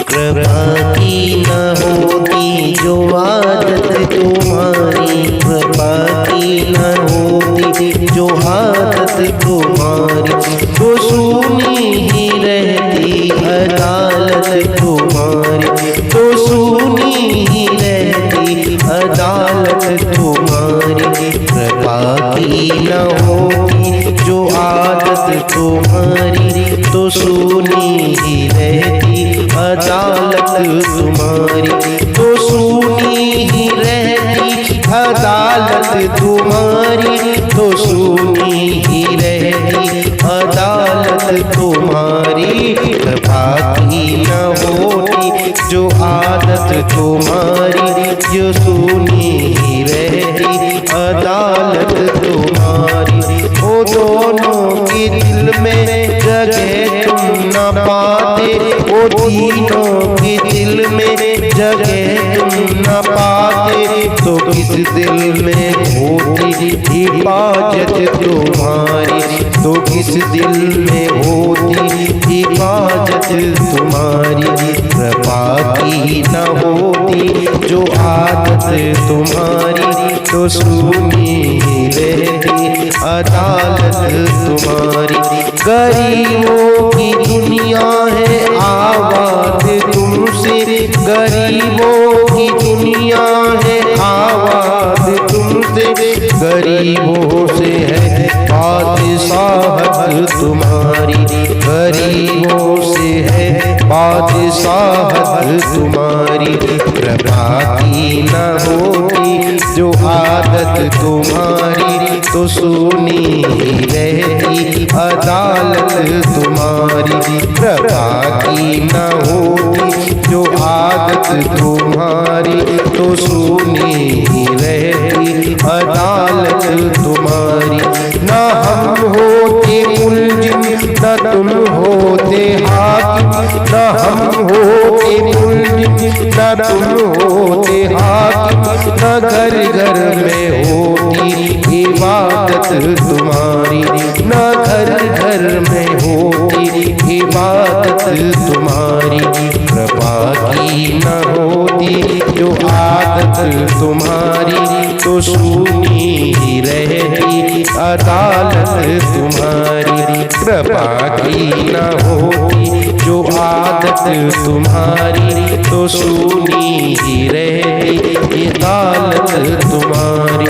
कृपा की न होती जो आदत तुम्हारी, कृपा की न होती जो आदत तुम्हारी, तो सूनी ही रहती अदालत तुम्हारी, तो सूनी ही रहती अदालत तुम्हारी। कृपा की न होती जो आदत तुम्हारी, तो सूनी ही रहती अदालत तुम्हारी, तो सूनी ही रहती अदालत तुम्हारी, तो सूनी ही रहती अदालत तुम्हारी। कृपा की न होती जो आदत तुम्हारी, जो सूनी ही रहती अदालत तुम्हारी। वो दोनों के दिल में जगह तुम न पाते, वो तीनों के दिल में जगह तुम न पाते, तो किस दिल में होती हिफाजत तुम्हारी, तो किस दिल में होती हिफाजत तुम्हारी। कृपा की न होती जो आदत तुम्हारी, तो सूनी रहती अदालत तुम्हारी। गरीबों की दुनिया है आबाद तुमसे, गरीबों की दुनिया है आबाद तुमसे, गरीबों से है बादशाहत तुम्हारी, गरीबों से है बादशाहत तुम्हारी। कृपा की न होती जो आदत तुम्हारी, तो सूनी रहती अदालत तुम्हारी। कृपा की न होती जो आदत तुम्हारी, तो सूनी रहती अदालत तुम्हारी। न हम होते मुलजिम न तुम होते हाकिम, न हम होते मुलजिम न तुम होते हाकिम, न घर घर में होती इबादत तुम्हारी, न घर घर में होती इबादत तुम्हारी। कृपा की न होती जो आदत तुम्हारी, तो सूनी ही रहती अदालत तुम्हारी। कृपा की न होती जो आदत तुम्हारी, तो सूनी ही रहती अदालत तुम्हारी।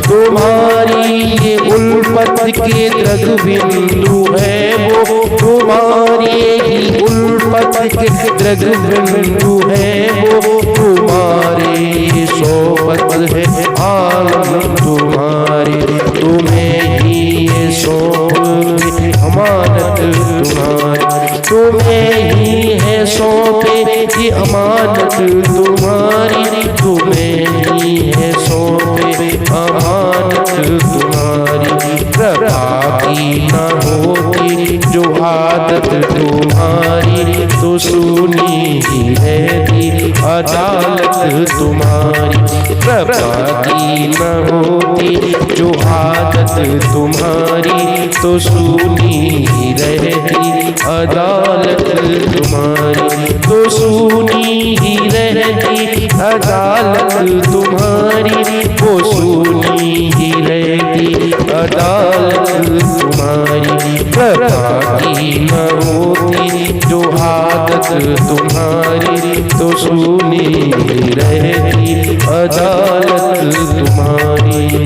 तुम्हारी ये उल्फत के द्रग बिंदु है वो, तुम्हारी ही उल्फत के द्रग बिंदु है वो, तुम्हारी सोबत है आलम तुम्हारी, तुम्हें ही ये सौंपे अमानत तुम्हारी, तुम्हें ही है सौंपे ये अमानत तुम्हारी, तुम्हें ही है सौंपे अमानत तुम्हारी। कृपा की न होती जो आदत तुम्हारी, तो सूनी ही रहती अदालत तुम्हारी। कृपा की न होती जो आदत तुम्हारी, तो सूनी ही रहती अदालत तुम्हारी, तो सूनी ही रहती अदालत तुम्हारी, वो सूनी ही रहती अदालत तुम्हारी। कृपा की न होती जो आदत तुम्हारी, तो सूनी रहती अदालत